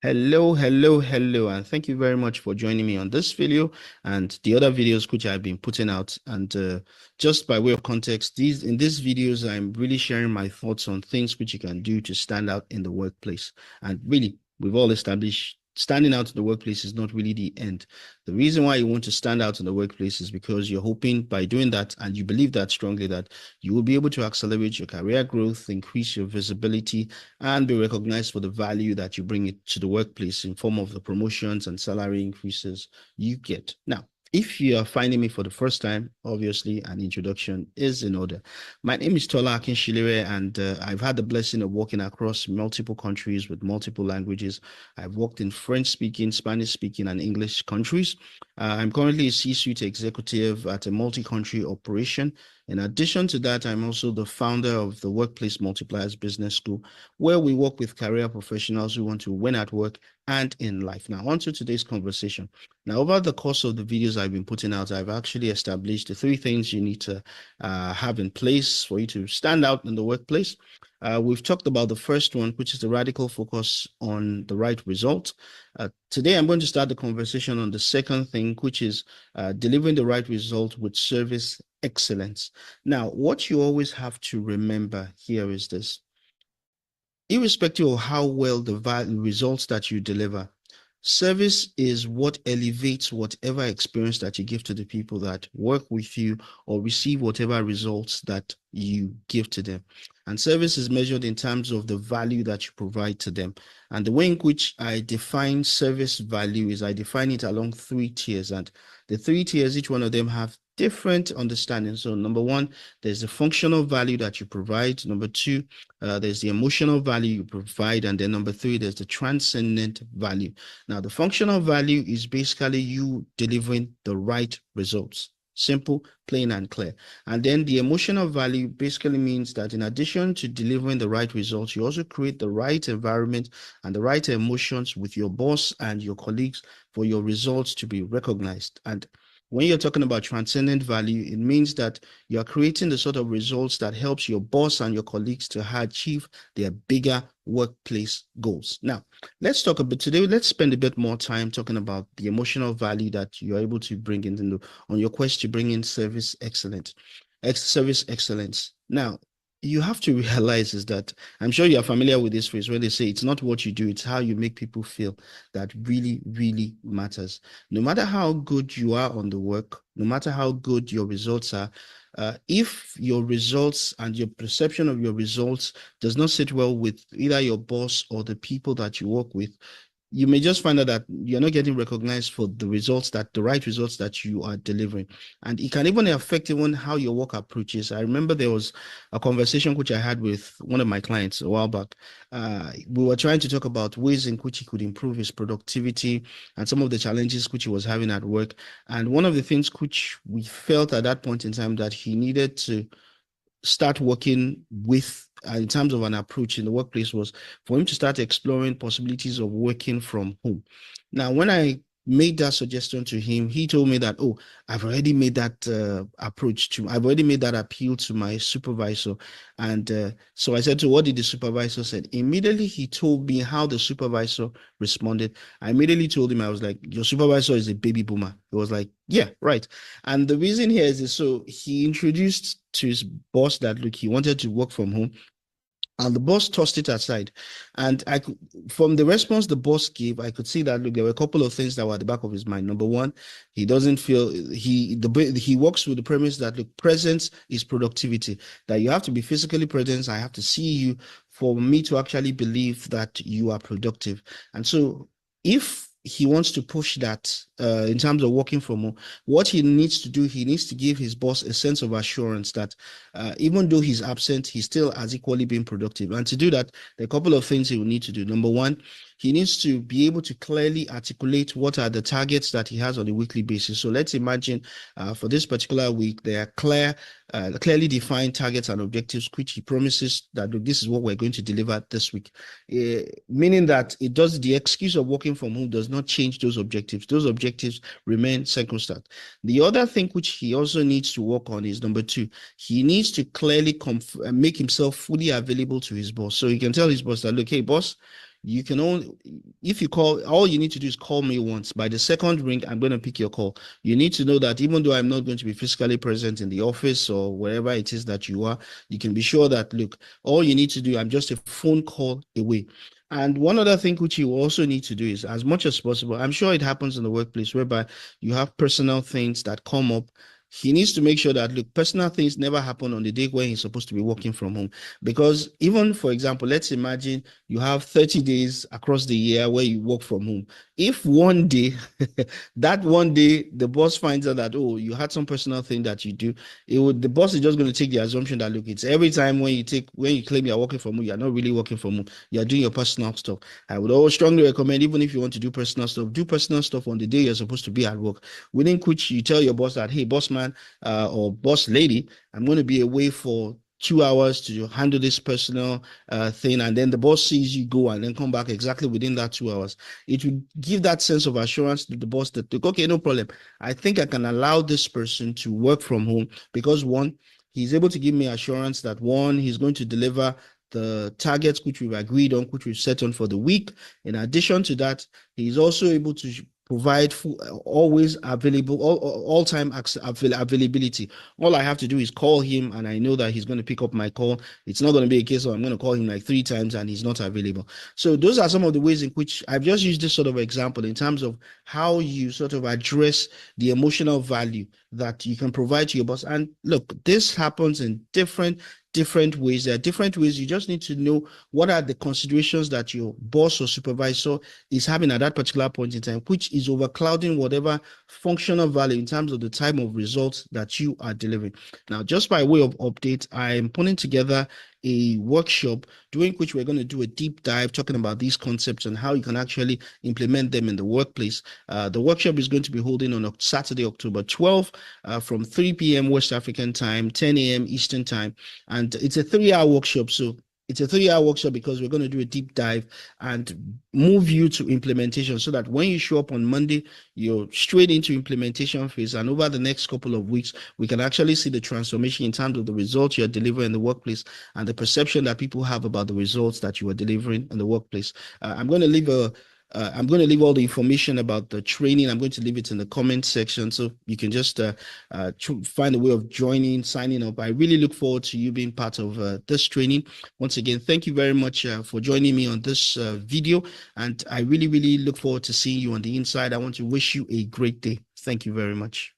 Hello, and thank you very much for joining me on this video and the other videos which I've been putting out. And just by way of context, these videos, I'm really sharing my thoughts on things which you can do to stand out in the workplace. And really, we've all established standing out in the workplace is not really the end. The reason why you want to stand out in the workplace is because you're hoping by doing that, and you believe that strongly, that you will be able to accelerate your career growth, increase your visibility, and be recognized for the value that you bring it to the workplace in form of the promotions and salary increases you get. Now, if you are finding me for the first time, obviously an introduction is in order. My name is Tola Akinshilere, and I've had the blessing of working across multiple countries with multiple languages. I've worked in French-speaking, Spanish-speaking, and English countries. I'm currently a C-suite executive at a multi-country operation. In addition to that, I'm also the founder of the Workplace Multipliers Business School, where we work with career professionals who want to win at work and in life. Now, on to today's conversation. Now, over the course of the videos I've been putting out, I've actually established the three things you need to have in place for you to stand out in the workplace. We've talked about the first one, which is the radical focus on the right result. Today, I'm going to start the conversation on the second thing, which is delivering the right result with service excellence. Now, what you always have to remember here is this: irrespective of how well the results that you deliver, service is what elevates whatever experience that you give to the people that work with you or receive whatever results that you give to them. And service is measured in terms of the value that you provide to them. And the way in which I define service value is I define it along three tiers. And the three tiers, each one of them have different understanding. So number one, there's the functional value that you provide. Number two, there's the emotional value you provide. And then number three, there's the transcendent value. Now, the functional value is basically you delivering the right results. Simple, plain, and clear. And then the emotional value basically means that in addition to delivering the right results, you also create the right environment and the right emotions with your boss and your colleagues for your results to be recognized. And when you're talking about transcendent value, it means that you're creating the sort of results that helps your boss and your colleagues to achieve their bigger workplace goals. Now, let's talk a bit today. Let's spend a bit more time talking about the emotional value that you're able to bring in on your quest to bring in service excellence. Now, you have to realize is that I'm sure you're familiar with this phrase when they say it's not what you do, it's how you make people feel that really matters. No matter how good you are on the work, no matter how good your results are, if your results and your perception of your results does not sit well with either your boss or the people that you work with, you may just find out that you're not getting recognized for the right results that you are delivering. And it can even affect even how your work approaches. I remember there was a conversation which I had with one of my clients a while back. We were trying to talk about ways in which he could improve his productivity and some of the challenges which he was having at work. And one of the things which we felt at that point in time that he needed to start working with in terms of an approach in the workplace was for him to start exploring possibilities of working from home. Now, when I made that suggestion to him, he told me that, oh, I've already made that I've already made that appeal to my supervisor. And so I said, so what did the supervisor said? Immediately, he told me how the supervisor responded. I immediately told him, I was like, your supervisor is a baby boomer. He was like, yeah, right. And the reason here is this, so he introduced to his boss that, look, he wanted to work from home. And the boss tossed it aside. And I could, from the response the boss gave, I could see that, look, there were a couple of things that were at the back of his mind. Number one, he doesn't feel he works with the premise that, look, presence is productivity, that you have to be physically present. I have to see you for me to actually believe that you are productive. And so if he wants to push that in terms of working from home, what he needs to do, he needs to give his boss a sense of assurance that even though he's absent, he's still as equally being productive. And to do that, there are a couple of things he will need to do. Number one, he needs to be able to clearly articulate what are the targets that he has on a weekly basis. So let's imagine for this particular week, there are clearly defined targets and objectives, which he promises that, look, this is what we're going to deliver this week. Meaning that the excuse of working from home does not change those objectives. Those objectives remain circumstance. The other thing which he also needs to work on is number two, he needs to clearly make himself fully available to his boss. So he can tell his boss that, look, hey, boss, You can only, if you call, all you need to do is call me once. By the second ring, I'm going to pick your call. You need to know that even though I'm not going to be physically present in the office or wherever it is that you are, you can be sure that, look, all you need to do, I'm just a phone call away. And one other thing which you also need to do is, as much as possible, I'm sure it happens in the workplace whereby you have personal things that come up. He needs to make sure that, look, personal things never happen on the day when he's supposed to be working from home. Because even, for example, let's imagine you have 30 days across the year where you work from home. If one day, that one day, the boss finds out that, oh, you had some personal thing that you do, the boss is just going to take the assumption that, look, it's every time when you claim you're working from home, you're not really working from home. You're doing your personal stuff. I would always strongly recommend, even if you want to do personal stuff on the day you're supposed to be at work. Within which you tell your boss that, hey, boss man, or boss lady, I'm going to be away for 2 hours to handle this personal thing, and then the boss sees you go and then come back exactly within that 2 hours. It will give that sense of assurance to the boss that, okay, no problem. I think I can allow this person to work from home because, one, he's able to give me assurance that, one, he's going to deliver the targets which we've agreed on, which we've set on for the week. In addition to that, he's also able to provide full, always available, all time availability. All I have to do is call him, and I know that he's going to pick up my call. It's not going to be a case of I'm going to call him like 3 times and he's not available. So those are some of the ways in which I've just used this sort of example in terms of how you sort of address the emotional value that you can provide to your boss. And look, this happens in different ways. There are different ways. You just need to know what are the considerations that your boss or supervisor is having at that particular point in time, which is overclouding whatever functional value in terms of the type of results that you are delivering. Now, just by way of update, I'm putting together a workshop during which we're going to do a deep dive talking about these concepts and how you can actually implement them in the workplace. The workshop is going to be holding on Saturday, October 12th, from 3 p.m. West African time, 10 a.m. Eastern time. And it's a 3-hour workshop. So it's a 3-hour workshop because we're going to do a deep dive and move you to implementation so that when you show up on Monday, you're straight into implementation phase. And over the next couple of weeks, we can actually see the transformation in terms of the results you're delivering in the workplace and the perception that people have about the results that you are delivering in the workplace. I'm going to leave all the information about the training. I'm going to leave it in the comment section so you can just find a way of joining, signing up. I really look forward to you being part of this training. Once again, thank you very much for joining me on this video. And I really, really look forward to seeing you on the inside. I want to wish you a great day. Thank you very much.